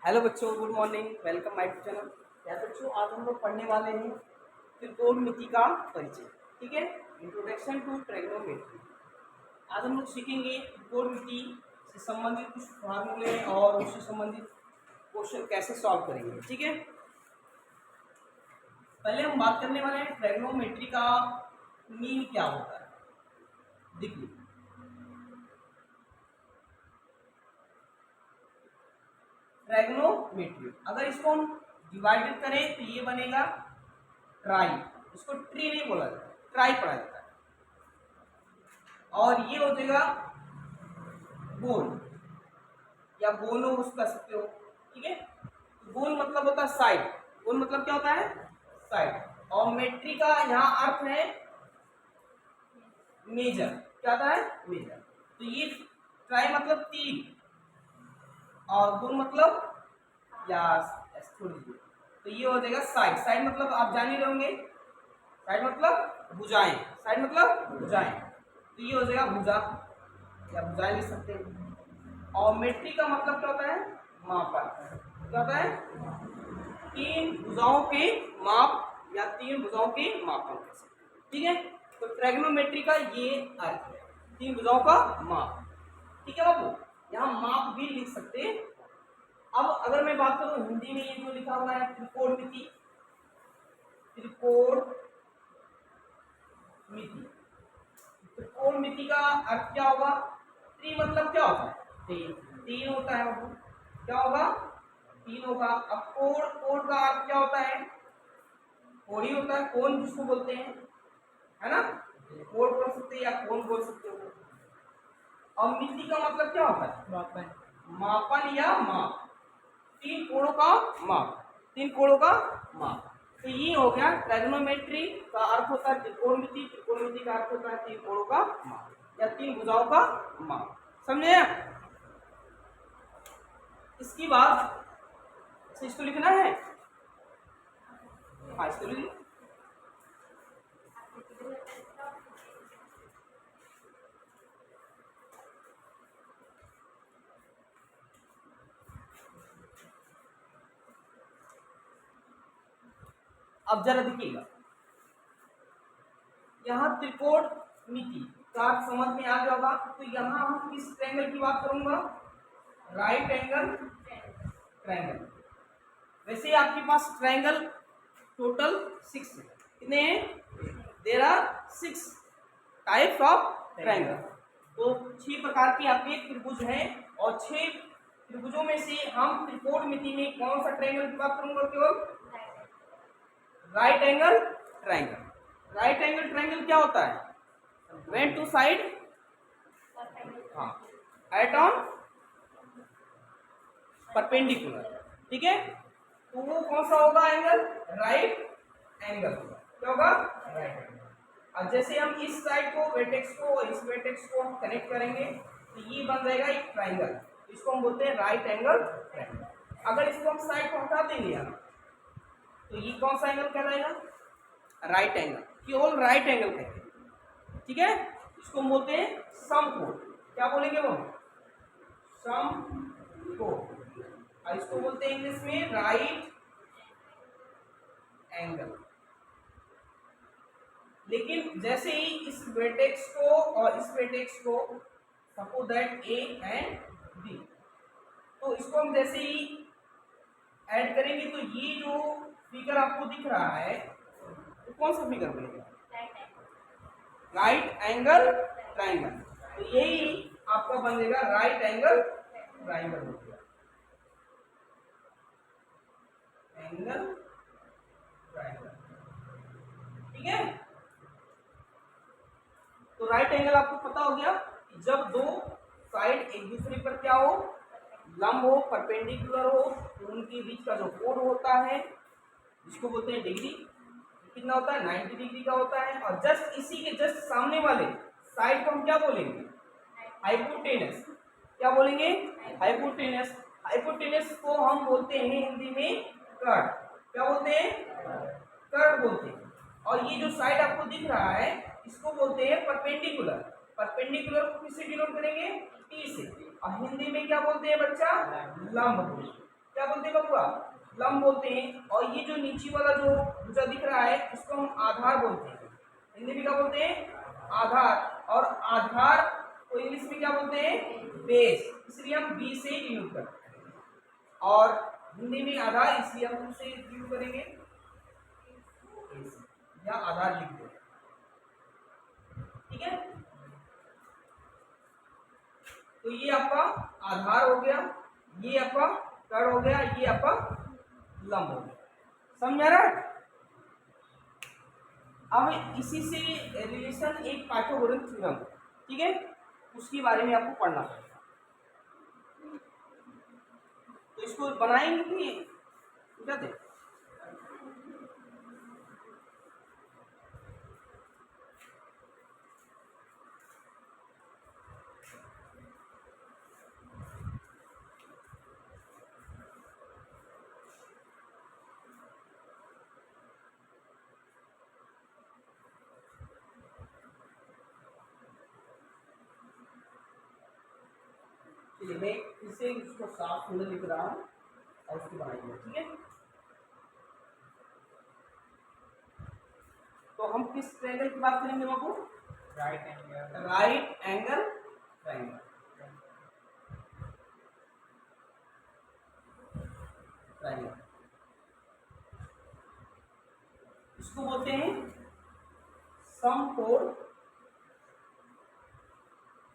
Hello बच्चों, good morning. Welcome my channel. यार बच्चों, आज हम लोग पढ़ने वाले हैं त्रिकोणमिति का परिचय। ठीक है, इंट्रोडक्शन टू ट्रिग्नोमेट्री। आज हम लोग सीखेंगे त्रिकोणमिति से संबंधित कुछ फार्मूले और उससे संबंधित क्वेश्चन कैसे सॉल्व करेंगे। ठीक है, पहले हम बात करने वाले हैं ट्रिग्नोमेट्री का मीन क्या होता है। देखिए, ट्रिग्नोमेट्री अगर इसको हम डिवाइडेड करें तो ये बनेगा ट्राई। इसको ट्री नहीं बोला जाता, ट्राई पढ़ा जाता है। और ये हो जाएगा गोल या गोलो उस कर सकते हो। ठीक है, गोल मतलब होता है साइड। गोल मतलब क्या होता है? साइड। और मेट्री का यहाँ अर्थ है मेजर। क्या होता है? मेजर। तो ये ट्राई मतलब तीन और गोल मतलब या तो ये हो जाएगा साइड। साइड मतलब आप जान ही रहे होंगे, साइड मतलब भुजाएं। साइड मतलब भुजाएं, तो ये हो जाएगा भुजा या भुजाएं लिख सकते हैं। और मेट्री का मतलब क्या होता है? मापन। क्या होता है? तीन भुजाओं के माप या तीन भुजाओं के मापन कह सकते हैं। ठीक है, तो ट्रिग्नोमेट्री का ये अर्थ है, तीन भुजाओं का माप। ठीक है बाबू, यहाँ माप भी लिख सकते हैं। अब अगर मैं बात करूं हिंदी में, ये जो लिखा हुआ है त्रिकोणमिति, त्रिकोणमिति, त्रिकोणमिति का अर्थ क्या होगा? त्रि मतलब क्या होता है? तीन। तीन होता है बाबू। क्या होगा? तीन होगा। अब कोण, कोण का अर्थ क्या होता है? कोण होता है, कोण जिसको बोलते हैं, है ना? कोण बोल सकते हैं या कोण बोल सकते हो। और मिति का मतलब क्या होता है? मापन। मापन या माप। तीन कोणों का माप, तीन कोणों का माप। तो ये हो गया ट्रिग्नोमेट्री का अर्थ होता है त्रिकोणमिति। त्रिकोणमिति का अर्थ होता है तीन कोणों का माप या तीन भुजाओं का माप। समझे? इसके बाद इसको लिखना है। हाँ, इसको लिख। अब जरा देखिएगा, यहाँ त्रिकोणमिति का अर्थ समझ में आ गया होगा। तो यहाँ हम किस ट्रायंगल की बात करूंगा? Right angle triangle. वैसे आपके पास ट्रायंगल टोटल 6 है। कितने हैं? There are 6 types of triangle. तो 6 प्रकार की आपके त्रिभुज हैं और 6 त्रिभुजों में से हम त्रिकोणमिति में कौन सा ट्रायंगल की बात करूंगा? केवल right angle triangle. Right angle triangle क्या होता है? when two side हाँ एट ऑन परपेंडिकुलर। ठीक है, तो वो कौन सा होगा एंगल? राइट एंगल होगा। क्या होगा? Right angle. अब जैसे हम इस साइड को वर्टेक्स को और इस वर्टेक्स को हम कनेक्ट करेंगे तो ये बन जाएगा एक ट्रायंगल। इसको हम बोलते हैं राइट एंगल ट्रायंगल। अगर इसको हम साइड को हटा देंगे यहाँ, तो ये कौन सा एंगल कहलाएगा? Right angle. केवल राइट एंगल कहते हैं। ठीक है, इसको हम बोलते हैं समकोण। क्या बोलेंगे वो? समकोण। और इसको बोलते हैं इंग्लिश में राइट एंगल। लेकिन जैसे ही इस वर्टेक्स को और इस वर्टेक्स को, suppose that A and B, तो इसको हम जैसे ही ऐड करेंगे तो ये जो फिगर आपको दिख रहा है, तो कौन सा फिगर बनेगा? Right angle triangle. तो यही आपका बनेगा राइट एंगल ट्रायंगल हो गया। Angle triangle. ठीक है, तो राइट एंगल आपको पता हो गया कि जब दो साइड एक दूसरे पर क्या हो? लंब हो, परपेंडिकुलर हो, तो उनके बीच का जो कोण होता है जिसको बोलते हैं डिग्री, कितना होता है? 90 डिग्री का होता है। और जस्ट इसी के जस्ट सामने वाले साइड को हम क्या बोलेंगे? हाइपोटेनस। क्या बोलेंगे? हाइपोटेनस। हाइपोटेनस को हम बोलते हैं हिंदी में कर्ड। क्या बोलते हैं? कर्ड बोलते हैं। और ये जो साइड आपको दिख रहा है इसको बोलते हैं परपेंडिकुलर। परपेंडिकुलर को किससे डिनोट करेंगे? टी से। और हिंदी में क्या बोलते हैं बच्चा? लंब। क्या बोलते हैं बबुआ, लंब बोलते हैं। और ये जो नीचे वाला जो भुजा दिख रहा है इसको हम आधार बोलते हैं, हिंदी में क्या बोलते हैं, आधार। और आधार को इंग्लिश में क्या बोलते हैं, बेस, इसलिए हम बी से यूज करते हैं। और हिंदी में आधार इसलिए हम उसे यूज करेंगे या आधार लिख दें, ठीक है। तो ये आपका आधार हो गया, ये आपका कर्ण हो गया, ये आपका लंब हो गया, समझ आ रहा है। अब इसी से रिलेशन एक पाइथागोरस थ्योरम, ठीक है, उसके बारे में आपको पढ़ना पड़ेगा। तो इसको बनाएंगे कि क्या दें, चलिए मैं इसे इसको साफ सुंदर लिख रहा हूँ और उसको बनाएंगे, ठीक है। तो हम किस ट्रायंगल की बात करेंगे बाबू, राइट एंगल ट्रायंगल। इसको बोलते हैं समकोण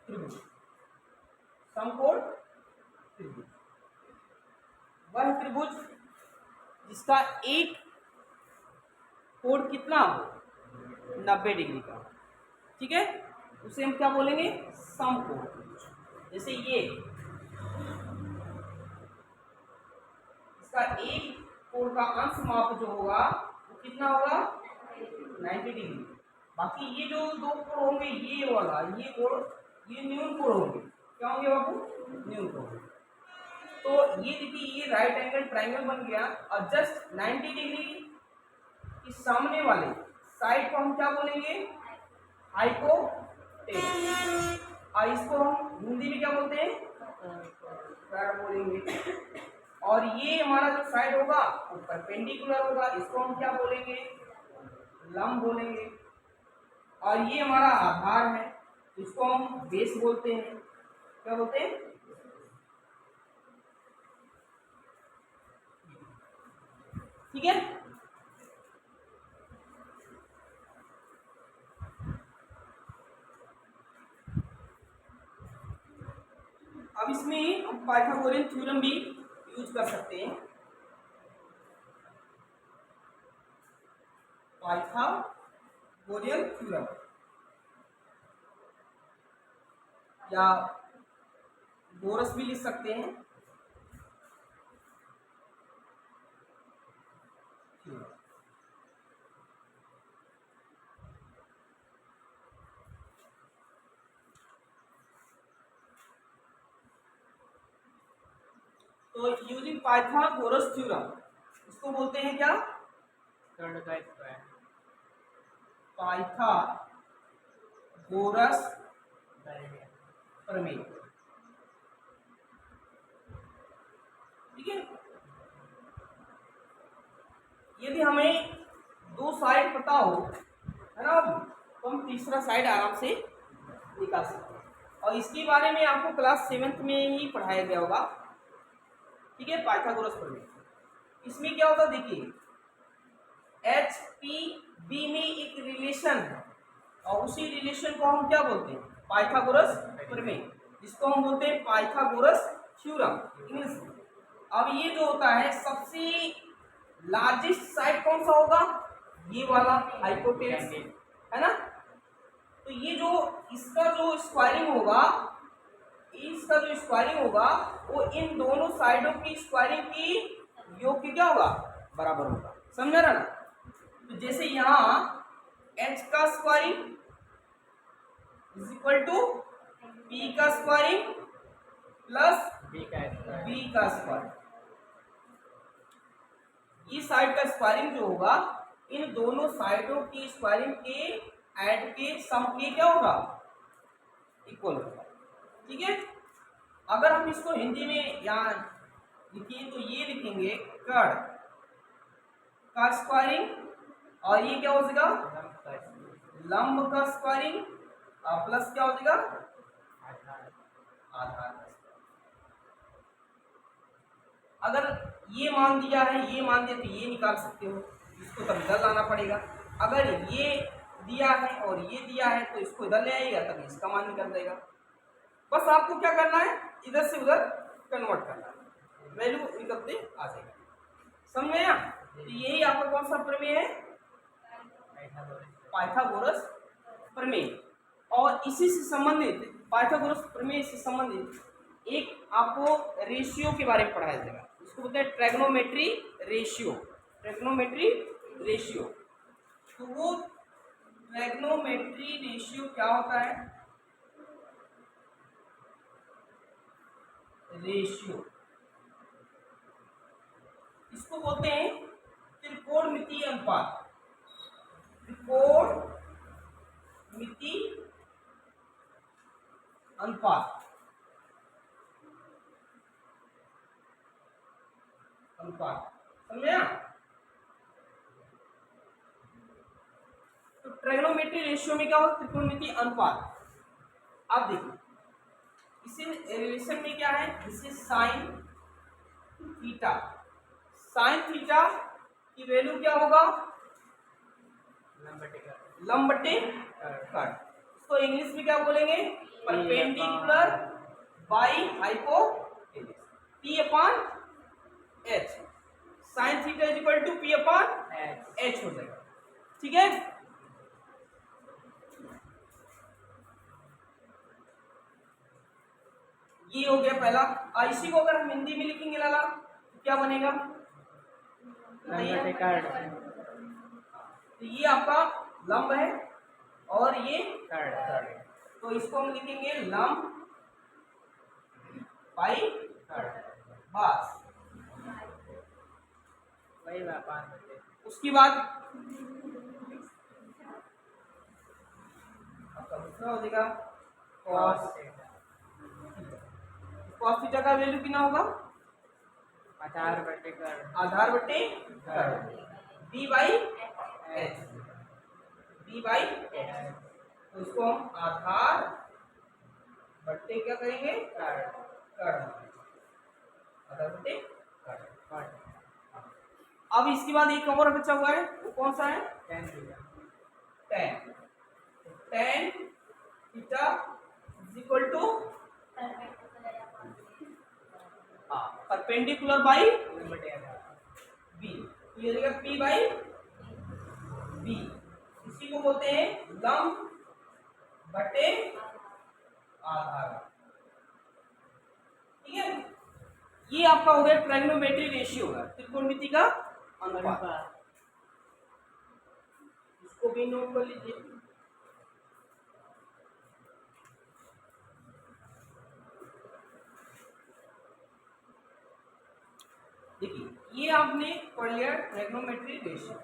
त्रिभुज, समकोण त्रिभुज। वह त्रिभुज जिसका एक कोण कितना हो, 90 डिग्री का, ठीक है, उसे हम क्या बोलेंगे, समकोण त्रिभुज। जैसे ये इसका एक कोण का अंश माप जो होगा वो कितना होगा, 90 डिग्री। बाकी ये जो दो कोण होंगे, ये वाला ये कोण, ये न्यून कोण होंगे, क्या होंगे बाबू, न्यून कोण। तो ये देखिए ये राइट एंगल ट्रायंगल बन गया, और जस्ट 90 डिग्री के सामने वाले साइड को हम क्या बोलेंगे, हाइपोटेनस। और इसको हम हिंदी में क्या बोलते हैं, पैरा बोलेंगे। और ये हमारा जो साइड होगा वो परपेंडिकुलर होगा, इसको हम क्या बोलेंगे, लंब बोलेंगे। और ये हमारा आधार है, इसको हम बेस बोलते हैं, क्या बोलते हैं, ठीक है। अब इसमें हम पाइथागोरियन थ्योरम भी यूज कर सकते हैं। पाइथागोरियन थ्योरम या गोरस भी लिख सकते हैं। तो यूजिंग पाइथागोरस थ्योरम, इसको बोलते हैं क्या, कर्ण का स्क्वायर, पाइथागोरस प्रमेय, ठीक है। यदि हमें दो साइड पता हो, है ना, तो हम तीसरा साइड आराम से निकाल सकते हैं। और इसके बारे में आपको क्लास 7th में ही पढ़ाया गया होगा, ठीक है, पाइथागोरस प्रमेय। इसमें क्या होता, देखिए HPB में एक रिलेशन है, और उसी रिलेशन को हम क्या बोलते हैं, पाइथागोरस प्रमेय, जिसको हम बोलते हैं पाइथागोरस थ्योरम इंग्लिश में। अब ये जो होता है, सबसे लार्जेस्ट साइड कौन सा होगा, ये वाला हाइपोटेनस, है ना। तो ये जो इसका जो स्क्वायरिंग होगा, इसका जो स्क्वायरिंग होगा वो इन दोनों साइडों की स्क्वायरिंग की योग की क्या होगा, बराबर होगा, समझ रहा ना। तो जैसे यहाँ h का squaring is equal to p का स्क्वायरिंग प्लस b का स्क्वायरिंग। ये साइड का स्क्वायरिंग जो होगा, इन दोनों साइडों की स्क्वायरिंग के ऐड के सम के क्या होगा, इक्वल होगा, ठीक है। अगर हम इसको हिंदी में या देखिए तो ये लिखेंगे कर्ण का स्क्वायरिंग, और ये क्या हो जाएगा लंब का स्क्वायरिंग, प्लस क्या हो जाएगा आधार का स्क्वायरिंग। अगर ये मान दिया है, ये मान दिया तो ये निकाल सकते हो, इसको तब इधर लाना पड़ेगा। अगर ये दिया है और ये दिया है तो इसको इधर ले आएगा, तब इसका मान निकल जाएगा। बस आपको क्या करना है, इधर से उधर कन्वर्ट करना है, वैल्यू निकलते आ जाएगा। समझ में आया? तो यही आपका कौन सा प्रमेय है, पाइथागोरस प्रमेय। और इसी से संबंधित, पाइथागोरस प्रमेय से संबंधित एक आपको रेशियो के बारे में पढ़ाया जाएगा, इसको बोलते हैं ट्रैग्नोमेट्री रेशियो। ट्रैग्नोमेट्री रेशियो, तो वो ट्रैग्नोमेट्री रेशियो क्या होता है, रेशियो इसको बोलते हैं त्रिकोणमितीय अनुपात। त्रिकोणमितीय अनुपात, अनुपात समझे? तो ट्रिग्नोमेट्री रेशियो में क्या होता है, त्रिकोणमितीय अनुपात। अब देखिए इसे रिलेशन में क्या है, इसे साइन थीटा, साइन थीटा की वैल्यू क्या होगा लंब बटे कर्ण। इसको इंग्लिश में क्या बोलेंगे, perpendicular by hypotenuse, P upon H। Sine theta is equal to P upon H हो जाएगा। ठीक है, ये हो गया पहला। इसी को अगर हम हिंदी में लिखेंगे लाला तो क्या बनेगा, तो ये आपका लंब है और ये कर्ण, तो इसको हम लिखेंगे लंब बाई बस। उसके बाद आपका दूसरा हो जाएगा cos थीटा का वैल्यू कितना होगा, आधार बटे b बाई h, तो इसको हम आधार बट्टे क्या करेंगे कर्ण, आधार बट्टे कर्ण। अब इसके बाद एक और बचा हुआ है, वो कौन सा है, tan theta is equal to perpendicular by B, ये हो जाएगा P बाई बी। इसी को बोलते हैं लंब बटे आधार। ठीक है, ये आपका हो गया ट्राइगोनोमेट्री रेशियो का, त्रिकोणमिति का अनुपात। इसको भी नोट कर लीजिए। देखिए ये आपने पढ़ लिया ट्राइगोनोमेट्री रेशियो।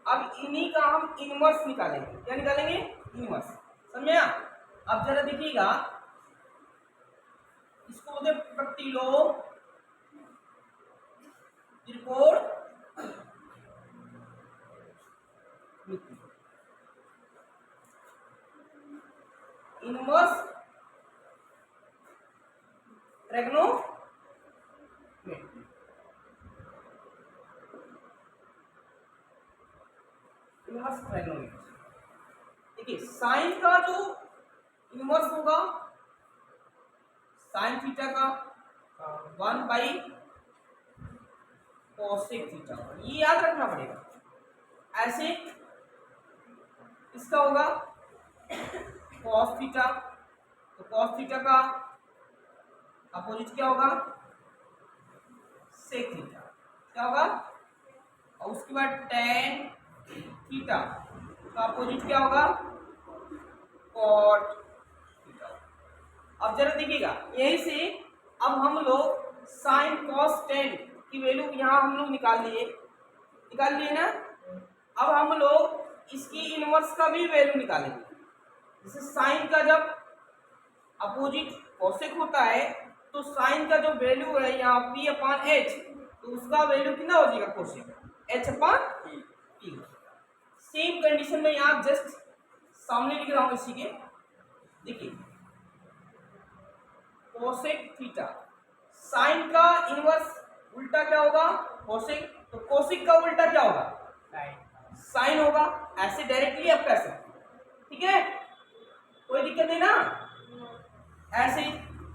अब इन्हीं का हम इनवर्स निकालेंगे। क्या निकालेंगे, इनवर्स, समझे? अब जरा देखिएगा, इसको बोलते हैं प्रतिलोम त्रिकोण इनवर्स ट्राइगोनोमेट्री। इनवर्स ट्राइगोनोमेट्री, देखिए साइन का जो इनवर्स होगा साइन थीटा का 1 बाई कोसेक थीटा, ये याद रखना पड़ेगा। ऐसे इसका होगा cos थीटा, तो cos थीटा का अपोजिट क्या होगा, सेक थीटा, क्या होगा, और उसके बाद tan थीटा का अपोजिट क्या होगा, cot थीटा। अब जरा देखिएगा, यही से अब हम लोग साइन cos tan की वैल्यू यहाँ हम लोग निकाल लिए ना। अब हम लोग इसकी इनवर्स का भी वैल्यू निकालेंगे। जैसे साइन का जब अपोजिट कोसेक होता है तो साइन का जो वैल्यू है यहाँ पी अपॉन एच, तो उसका वैल्यू कितना हो जाएगा cosec H upon P. Same condition में यहाँ जस्ट सामने लिख रहा हूँ इसी के, देखिए कोसेक थीटा, साइन का इनवर्स उल्टा क्या होगा कोसेक, तो कोसेक का उल्टा क्या होगा साइन होगा। ऐसे डायरेक्टली आप कह सकते हैं, ठीक है, कोई दिक्कत नहीं ना। ऐसे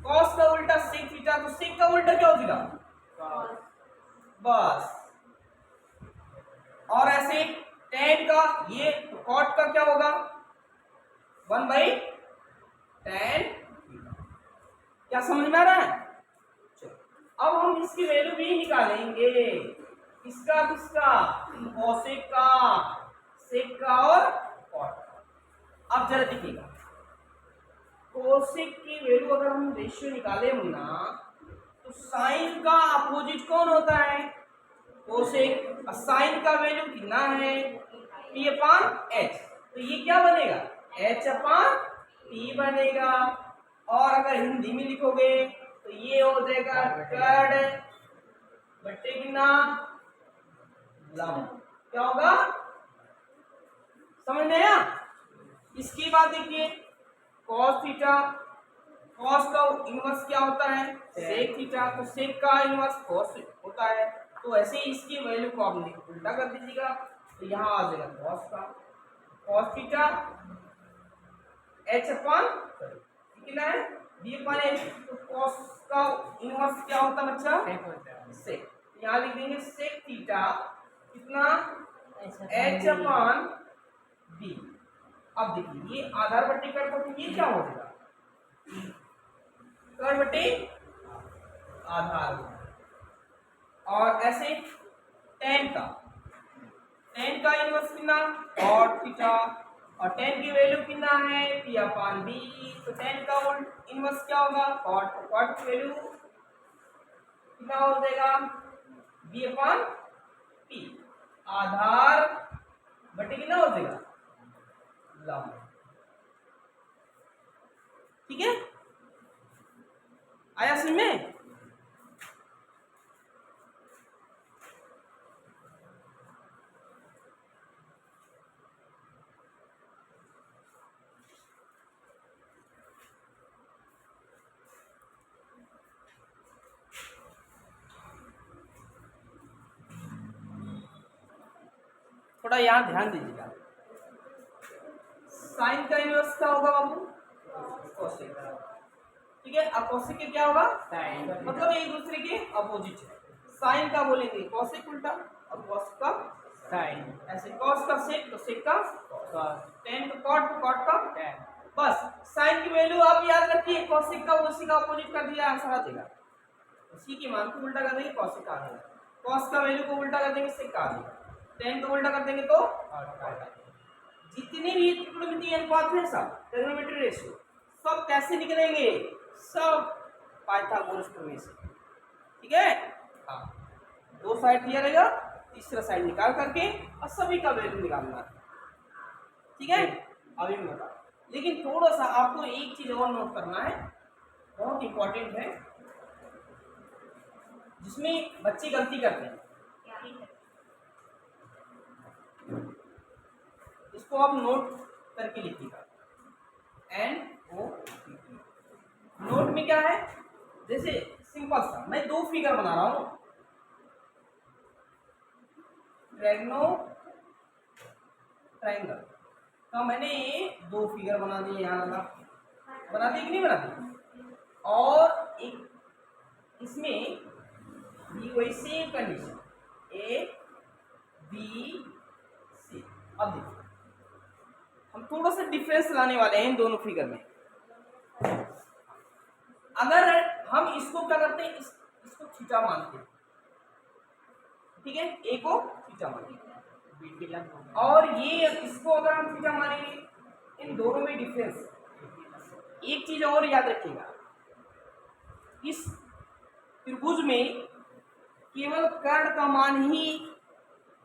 कॉस का उल्टा सेक थीटा, तो सेक का उल्टा क्या हो जाएगा बस। और ऐसे टेन का ये, तो कॉट का क्या होगा 1/tan। क्या समझ में आ रहा है? अब हम इसकी वैल्यू भी निकालेंगे, किसका किसका कोसेक का, सेक का और कॉट का। अब जरा देखिएगा कोसेक की वैल्यू अगर हम रेशियो निकाले ना, तो साइन का अपोजिट कौन होता है कोसेक, साइन का वैल्यू कितना है p अपॉन एच, तो ये क्या बनेगा h अपॉन p बनेगा। और अगर हिंदी में लिखोगे तो ये हो जाएगा कर्ड बट्टे कितना लंब, क्या होगा समझ में आया। इसके बाद देखिए cos थीटा, cos का इनवर्स क्या होता है sec थीटा, तो sec का इनवर्स cos होता है। तो ऐसे ही इसकी वैल्यू को आप उल्टा कर दीजिएगा, तो यहाँ आ जाएगा cos का, cos थीटा h अपॉन कितना है b अपॉन h, तो cos का इनवर्स क्या होता है बच्चा sec, यहाँ लिख देंगे sec थीटा कितना h अपॉन b। अब देखिए ये आधार बट्टी कर, तो ये क्या हो जाएगा कर बट्टी आधार। और ऐसे tan का इनवर्स कितना cot थीटा, और tan की वैल्यू कितना है p अपॉन b, तो tan का इनवर्स क्या होगा cot, तो cot की वैल्यू कितना हो जाएगा b अपॉन p, आधार बटे कितना हो जाएगा लंब, ठीक है आया समझ में। थोड़ा यहाँ ध्यान दीजिएगा, साइन का इनवर्स क्या होगा बाबू कोसेक, ठीक है। अब कोसेक के क्या होगा साइन, मतलब एक दूसरे के अपोजिट है। साइन का बोलेंगे कोसेक उल्टा, और कॉस का साइन, ऐसे कॉस का सेक, तो सेक का कॉस, टेन का कॉट, तो कॉट का टेन। बस साइन की वैल्यू आप याद रखिए, कोसेक का उसी का अपोजिट कर दिया आंसर आ जाएगा, उसी के मान को उल्टा कर देंगे कोसेक आ जाएगा, कॉस का वैल्यू को उल्टा कर देंगे सेक का आ जाएगा, टेन को उल्टा कर देंगे तो जितने भी त्रिकोणमितीय अनुपात है सब ट्रिग्नोमेट्री रेशियो सब कैसे निकलेंगे, सब पाइथागोरस प्रमेय से, ठीक है। हाँ दो साइड दिया रहेगा, तीसरा साइड निकाल करके और सभी का वैल्यू निकालना है, ठीक है। अभी मैं बता, लेकिन थोड़ा सा आपको एक चीज और नोट करना है, बहुत इंपॉर्टेंट है, जिसमें बच्चे गलती करते हैं, इसको आप नोट करके लिखिएगा NOT। नोट में क्या है, जैसे सिंपल सा मैं दो फिगर बना रहा हूं, ट्रायंगल का मैंने दो फिगर बना दिए, यहाँ बना दिए कि नहीं बना दिए, और एक इसमें भी वही same condition A B C। अब देखिए हम थोड़ा सा डिफरेंस लाने वाले हैं इन दोनों फिगर में। अगर हम इसको क्या करते हैं, इसको थीटा मानते हैं, ठीक है, ए को थीटा मानेंगे, और ये इसको अगर हम थीटा मानेंगे, इन दोनों में डिफरेंस। एक चीज और याद रखिएगा, इस त्रिभुज में केवल कर्ण का मान ही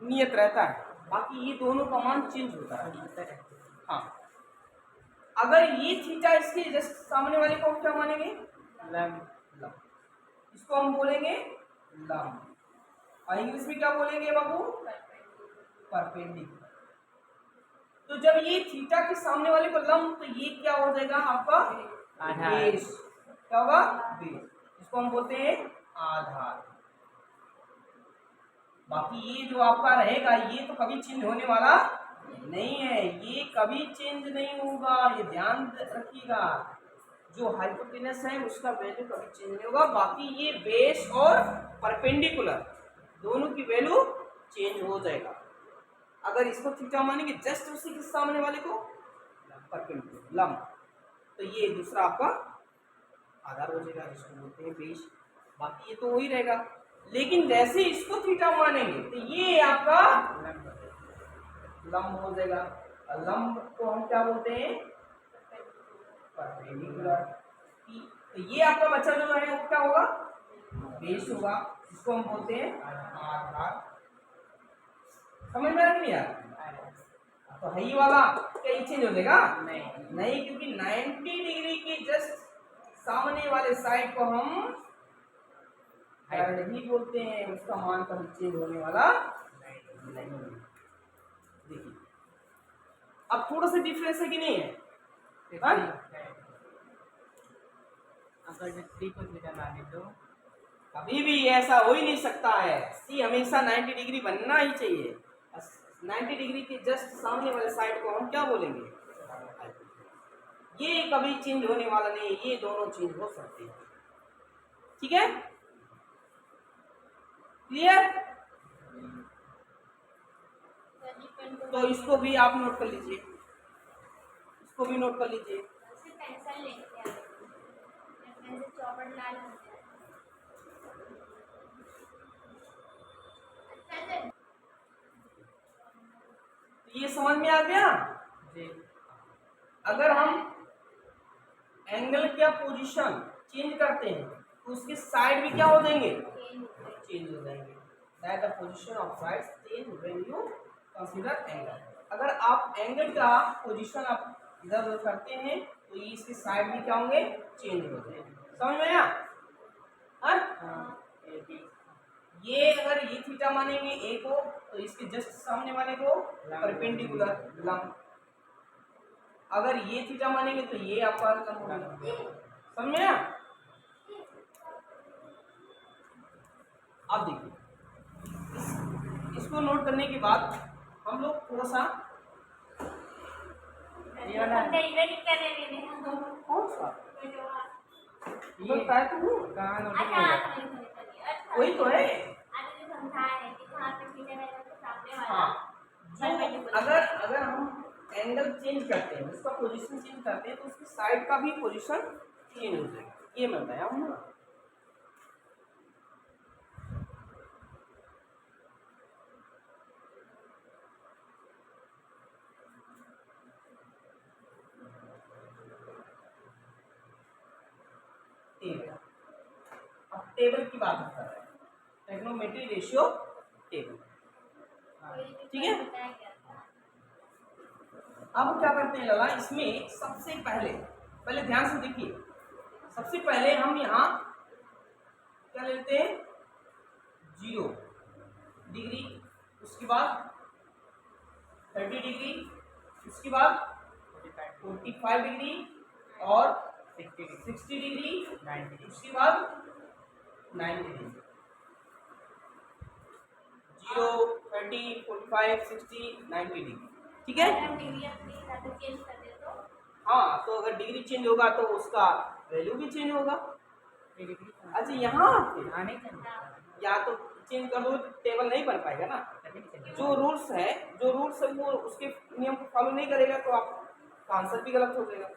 नियत रहता है, बाकी ये दोनों का मान चेंज होता है। हाँ अगर ये थीटा इसके जस्ट सामने वाले को क्या मानेंगे लंब, इसको हम बोलेंगे लंब, और इंग्लिश में क्या बोलेंगे बाबू? परपेंडिकुलर। तो जब ये थीटा के सामने वाले को लंब, तो ये क्या हो जाएगा आपका? बेस। क्या होगा? बेस। इसको हम बोलते हैं आधार। बाकी ये जो आपका रहेगा ये तो कभी चेंज होने वाला नहीं है, ये कभी चेंज नहीं होगा, ये ध्यान रखिएगा। जो हाइपोटेनस है उसका वैल्यू कभी चेंज नहीं होगा। बाकी ये बेस और परपेंडिकुलर दोनों की वैल्यू चेंज हो जाएगा। अगर इसको थीटा मानेंगे जस्ट उसी के सामने वाले को परपेंडिकुलर लंब, तो ये दूसरा आपका आधार हो जाएगा, जिसको बोलते हैं बेस। बाकी ये तो वही रहेगा, लेकिन जैसे इसको थीटा मानेंगे तो ये आपका लंब हो जाएगा। और लंब को हम क्या बोलते हैं? परपेंडिकुलर। तो ये आपका बच्चा जो है वो क्या होगा? बेस होगा, जिसको हम बोलते हैं आधार। समझ में आ रहा है नहीं यार? तो है ये वाला क्या ये चेंज हो जाएगा? नहीं, क्योंकि 90 डिग्री के जस्ट सामने वाले साइड को हम ही बोलते हैं, उसका मान कभी चेंज होने वाला नहीं। देखिए अब थोड़ा सा डिफरेंस है कि नहीं है? अगर सी को थीटा माने तो कभी भी ऐसा हो ही नहीं सकता है। सी हमेशा 90 डिग्री बनना ही चाहिए। 90 डिग्री के जस्ट सामने वाले साइड को हम क्या बोलेंगे? ये कभी चेंज होने वाला नहीं है, ये दोनों चेंज हो सकते हैं। ठीक है, क्लियर? तो इसको भी आप नोट कर लीजिए, इसको भी नोट कर लीजिए। तो ये समझ में आ गया जी। अगर हम एंगल का पोजीशन चेंज करते हैं तो उसके साइड भी क्या हो जाएंगे? चेंज हो जाएंगे। That the position of sides change when you consider angle. अगर आप एंगल का पोजीशन आप इधर उधर करते हैं तो ये इसके साइड भी क्या होंगे? चेंज हो जाएंगे। समझ में आया? ये अगर ये थीटा मानेंगे ए को तो इसके जस्ट सामने वाले को परपेंडिकुलर लंब। अगर ये थीटा मानेंगे तो ये आपका लंब होगा। समझ में आया? अब देखिए इसको नोट करने के बाद हम लोग थोड़ा सा कौन सा बताया तो हूँ, वही तो है। हाँ, अगर हम एंगल चेंज करते हैं, उसका पोजीशन चेंज करते हैं तो उसकी साइड का भी पोजीशन चेंज हो जाएगा। ये मैं बताया हूँ ना। अब टेबल की बात कर रहे हैं, ट्रिग्नोमेट्री रेशियो टेबल। ठीक है, अब क्या करते हैं लाला, इसमें सबसे पहले ध्यान से देखिए। सबसे पहले हम यहाँ क्या लेते हैं? 0 डिग्री, उसके बाद 30 डिग्री, उसके बाद 45 डिग्री और 60 डिग्री, उसके बाद 90 डिग्री। 0, 30, 45, 60, 90 डिग्री। ठीक है? हाँ, तो अगर डिग्री चेंज होगा तो उसका वैल्यू भी चेंज होगा। अच्छा यहाँ या तो चेंज कर दो, टेबल नहीं बन पाएगा ना। जो रूल्स है वो उसके नियम को फॉलो नहीं करेगा तो आपका आंसर भी गलत हो जाएगा।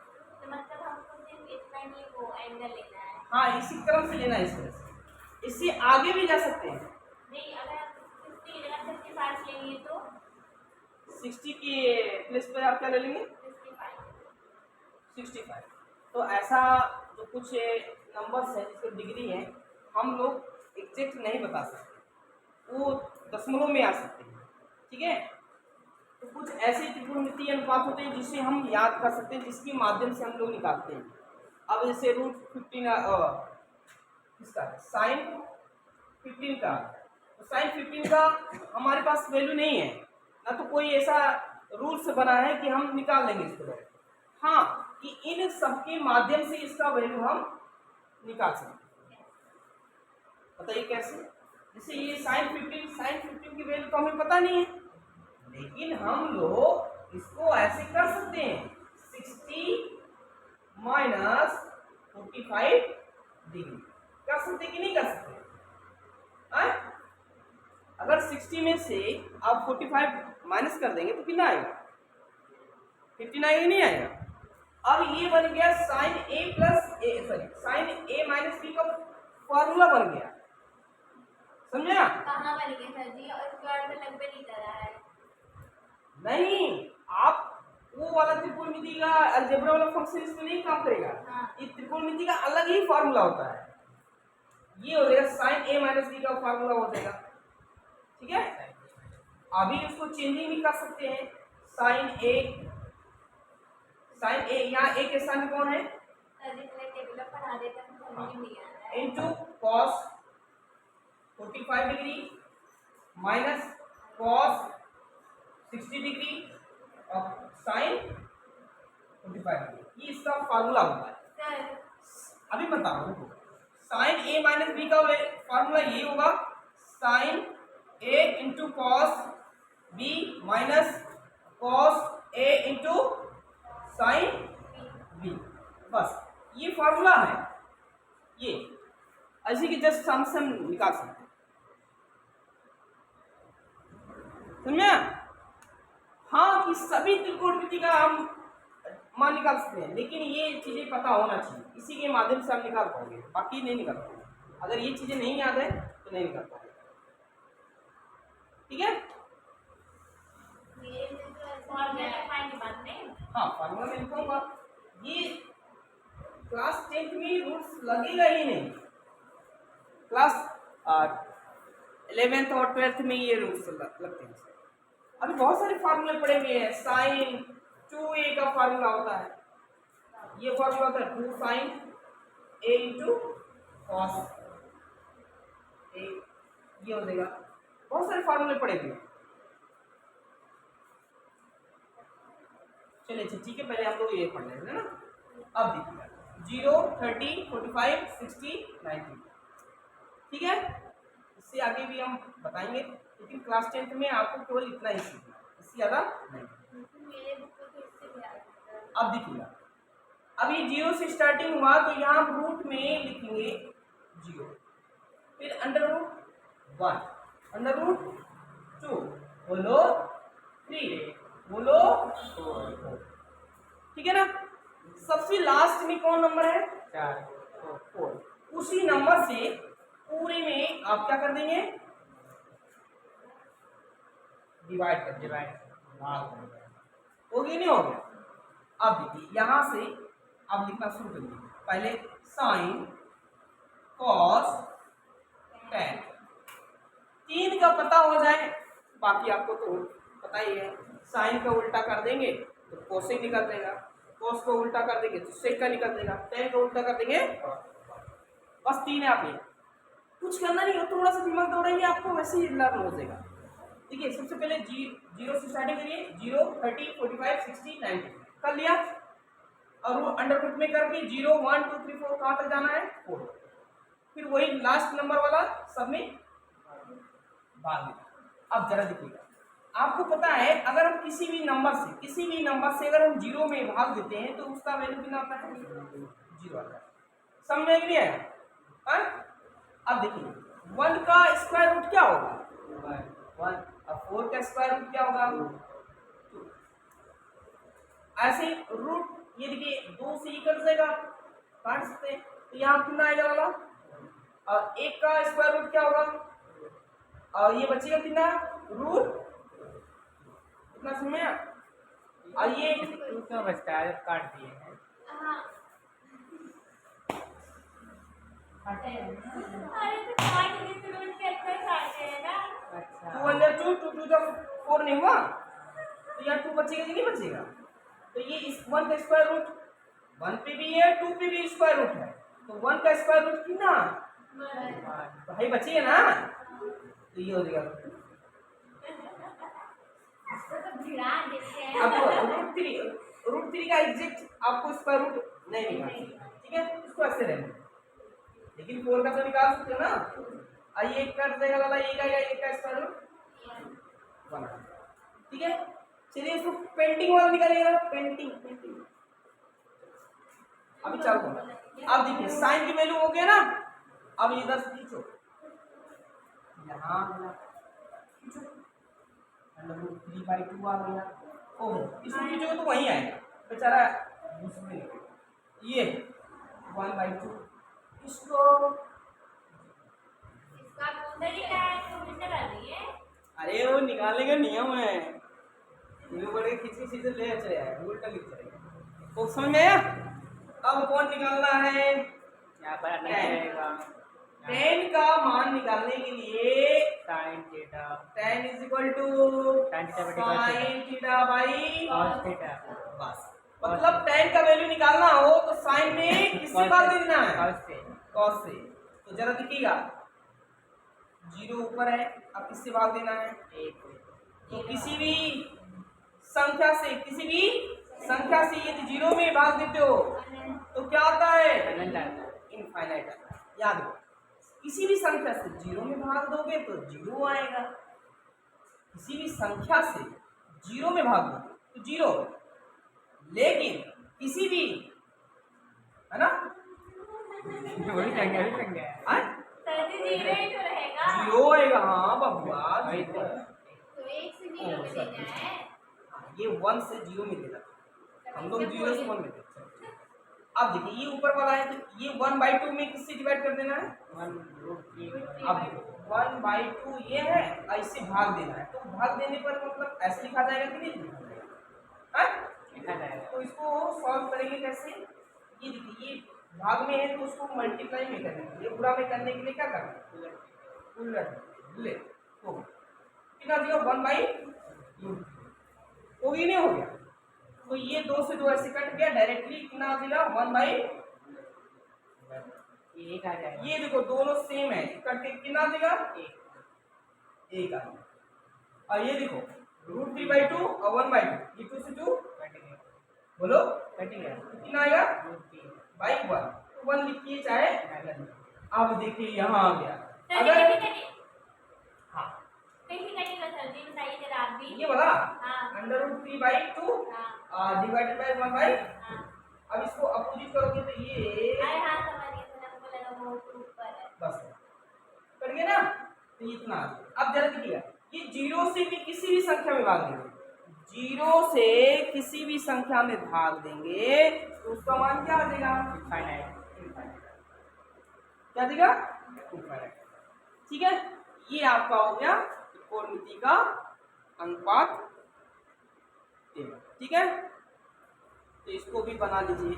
हाँ, इसी क्रम से लेना है, इस तरह से। इससे आगे भी जा सकते हैं। नहीं, अगर 60 के प्लेस पर आप क्या ले लेंगे? 65। तो ऐसा जो कुछ नंबर्स हैं जिसको डिग्री है, हम लोग एग्जैक्ट नहीं बता सकते, वो दशमलव में आ सकते हैं। ठीक है, तो कुछ ऐसे त्रिकोणमितीय अनुपात होते हैं जिसे हम याद कर सकते हैं, जिसके माध्यम से हम लोग निकालते हैं। अब जैसे √15 किसका साइन 15 का। तो साइन 15 का हमारे पास वैल्यू नहीं है, ना तो कोई ऐसा रूल्स बना है कि हम निकाल लेंगे इसको। हाँ, कि इन सबके माध्यम से इसका वैल्यू हम निकाल सकते हैं। बताइए कैसे? जैसे ये साइन 15 की वैल्यू तो हमें पता नहीं है, लेकिन हम लोग इसको ऐसे कर सकते हैं 60 माइनस 45 डिग्री। कर सकते कि नहीं कर सकते? अगर 60 में से आप 45 माइनस कर देंगे तो कितना आएगा? 15 आएगा, नहीं आएगा? अब ये बन गया sign A plus A, sorry sine A minus B का फॉर्मूला बन गया। समझे? कहाँ बन गया सर जी? और स्क्वायर में लग भी नहीं कर रहा है। नहीं, आप वो वाला त्रिकोणमिति का अलजेब्रा वाला फंक्शन इसमें नहीं काम करेगा। हाँ। ये त्रिकोणमिति का अलग ही फॉर्मूला होता है। ये हो जाएगा साइन ए माइनस बी का फॉर्मूला हो जाएगा। ठीक है, अभी उसको चेंजिंग भी कर सकते हैं। साइन ए यहाँ ए के स्थान में कौन है? सर जी मैं टेबल पढ़ा देता हूँ, समझ में नहीं आ रहा है। Into cos 45 degree minus cos 60 degree और साइन 45 डिग्री, ये इसका फार्मूला होता है। सर अभी बता रहा हूँ, साइन ए माइनस बी का फार्मूला ये होगा sine A into cos B minus cos A into sine B. बस ये फार्मूला है, ये ऐसे कि जस्ट हम से निकाल सकते हैं। समझे? हाँ, कि सभी त्रिकोणमिति का हम मान निकाल सकते हैं, लेकिन ये चीजें पता होना चाहिए, इसी के माध्यम से हम निकाल पाओगे, बाकी नहीं निकाल पाओगे। अगर ये चीजें नहीं याद है तो नहीं निकाल पाओगे। ठीक है? ये फॉर्मूला फाइंड बाद में। हाँ, फार्मूला में लिखूंगा। ये क्लास 10th में रूल्स लगेगा ही नहीं, क्लास 11th और 12th में ये रूल्स लगते हैं। अभी बहुत सारे फार्मूले पड़े हुए हैं। साइन 2a का फार्मूला होता है, ये फार्मूला होता है 2 sine a into cos a, ये हो जाएगा। बहुत सारे फार्मूले पड़े हुए हैं। चलिए ठीक है, पहले हम लोग ये पढ़ लेंगे ना। अब देखिए 0, 30, 45, 60, 90। ठीक है, इससे आगे भी हम बताएंगे, लेकिन क्लास 10th में आपको केवल इतना ही सीखना है, इससे ज़्यादा नहीं। मेरे बुक में तो इससे भी आया है। अब देखिएगा, अभी 0 से स्टार्टिंग हुआ तो यहाँ हम रूट में लिखेंगे 0, फिर अंडर रूट 1, अंडर रूट 2, बोलो 3, बोलो 4। ठीक है ना? सबसे लास्ट में कौन नंबर है? 4। उसी नंबर से पूरे में आप क्या कर देंगे? डिवाइड कर, डिवाइड हो गया, नहीं हो गया? अब देखिए यहाँ से आप लिखना शुरू करिए। पहले साइन कॉस टेन, 3 का पता हो जाए, बाकी आपको तो पता ही है। साइन का उल्टा कर देंगे तो कोसेक निकल देगा, कोस को उल्टा कर देंगे तो सेक का निकल देगा, टेन को उल्टा कर देंगे। बस 3 है। आप ये कुछ करना नहीं हो, थोड़ा सा दिमाग दौड़ाएंगे, आपको वैसे ही लर्न हो जाएगा। देखिए सबसे पहले 0 से स्टार्टिंग करिए। 0, 30, 45, 60, 90 कर लिया, और वो अंडर रूट में करके 0, 1, 2, 3, 4 कहाँ तक जाना है? 4। फिर वही लास्ट नंबर वाला सब में भाग देना। अब जरा देखिएगा, आपको पता है अगर हम किसी भी नंबर से अगर हम 0 में भाग देते हैं तो उसका वैल्यू कितना आता है? 0 आता है। समझ में नहीं आया? अब देखिए 1 का स्क्वायर रूट क्या होगा? 1। अब 4 का स्क्वायर रूट क्या होगा? 2। ऐसे रूट, ये देखिए 2 से ही कट जाएगा, काट सकते हैं, तो यहाँ कितना आएगा वाला? और 1 का स्क्वायर रूट क्या होगा? और ये बचेगा कितना? रूट कितना? समझे? और ये 2 का बचता है, काट दिए हैं। हाँ। अरे तो काट के तो रोज के अच्छा काटते हैं ना। अच्छा 2 अंदर 2, 2 2 4 नहीं हुआ, तो यहाँ 2 बचेगा कि नहीं बचेगा? तो ये इस 1 का स्क्वायर रूट 1 पे भी है, 2 पे भी स्क्वायर रूट है, तो 1 का स्क्वायर रूट कितना? भाई बची है ना, तो ये हो जाएगा। तो भिड़ा देते हैं। अब √3 का एग्जैक्ट आपको स्क्वायर रूट नहीं निकालना, ठीक है, इसको ऐसे रहने, लेकिन 4 का तो निकाल सकते हो ना। आइए एक कट देगा वाला ये का या एक का स्क्वायर रूट बना, ठीक है। चलिए इसको पेंटिंग वाला निकालिएगा, पेंटिंग अभी चालू होगा। अब देखिए साइन की वैल्यू हो गया ना, अब इधर से खींचो, यहाँ खींचो, √3/2 आ गया। ओह इसको खींचोगे तो वहीं आएगा बेचारा, उसमें ये 1/2 इसको। इसका तरीका है, तुम इसे कर रही है। अरे वो निकालने का नियम है, ये बड़े खींची चीजें ले चले आए, उल्टा लिख जाएगा। तो समझ में आया। अब कौन निकालना है, यहाँ पर अलग रहेगा 10 का मान निकालने के लिए sin थीटा 10 = tan थीटा बटे sin theta by cos theta बस। मतलब 10 का वैल्यू निकालना हो तो साइन में किससे भाग देना है, cos से cos से। तो जरा देखिएगा 0 ऊपर है, अब किससे भाग देना है, 1 तो किसी भी संख्या से यदि 0 में भाग देते हो तो क्या आता है, अनंत आता है। इनफाइनाइट आता है। याद रखो, किसी भी संख्या से 0 में भाग दोगे तो 0 आएगा, किसी भी संख्या से 0 में भाग दोगे तो 0, लेकिन किसी भी, है ना, वही संख्या है हाँ? सर जी 0 ही तो रहेगा। 0 आएगा, हाँ बबुआ, वही तो। तो 1 से 0 में देना है। ये 1 से 0 में देना, हम लोग 0 से 1 में देते। अब देखिए ये ऊपर वाला है तो ये 1/2 में किससे डिवाइड कर देना है, 1√3 अब 1/2 ये है, ऐसे भाग देना है। तो भाग देने पर मतलब ऐसे लिखा जाएगा कि नहीं लिखा जाएगा, हाँ? लिखा जाएगा। तो इसको सॉल्व करेंगे कैसे, ये देखिए ये भाग में है तो उसको मल्टीप्लाई में करने के लिए, पूरा में करने के लिए क्या करना है, उलट ले, तो कितना दिया 1/2 हो गया, नहीं हो गया, तो ये 2 से 2 ऐसे कट गया, डायरेक्टली कितना दिया 1/, ये 1 आ जाएगा। ये देखो दोनों सेम है, कट के कितना देगा 1 आ गया। और ये देखो √3/2 और 1/2, ये 2 से 2 कट गया बोलो कट गया कितना आएगा √3 1, तो 1 लिखिए चाहे। अब देखिए यहाँ आ गया, सर जी अगर कैसे हाँ कैसे कटेगा सर जी, बताइए जरा आप भी। ये वाला हाँ √3/2 हाँ डिवाइडेड बाय 1/, हाँ। अब इसको अपोजिट करोगे तो ये अरे हाँ समझ गए, सर हमको लगा वो ऊपर है। बस कर गए ना, तो ये इतना आ गया। अब जरा देखिएगा ये 0 से भी किसी भी संख्या में भाग देंगे, 0 से किसी भी संख्या में भाग देंगे तो उसका मान क्या आ जाएगा, इनफाइनाइट क्या देगा, इनफाइनाइट। ठीक है, ये आपका हो गया त्रिकोणमिति का अनुपात टेबल। ठीक है, तो इसको भी बना लीजिए,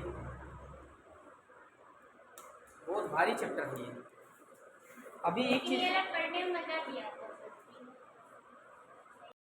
बहुत भारी चैप्टर है ये। अभी एक चीज ये पढ़ने में मजा भी आता है।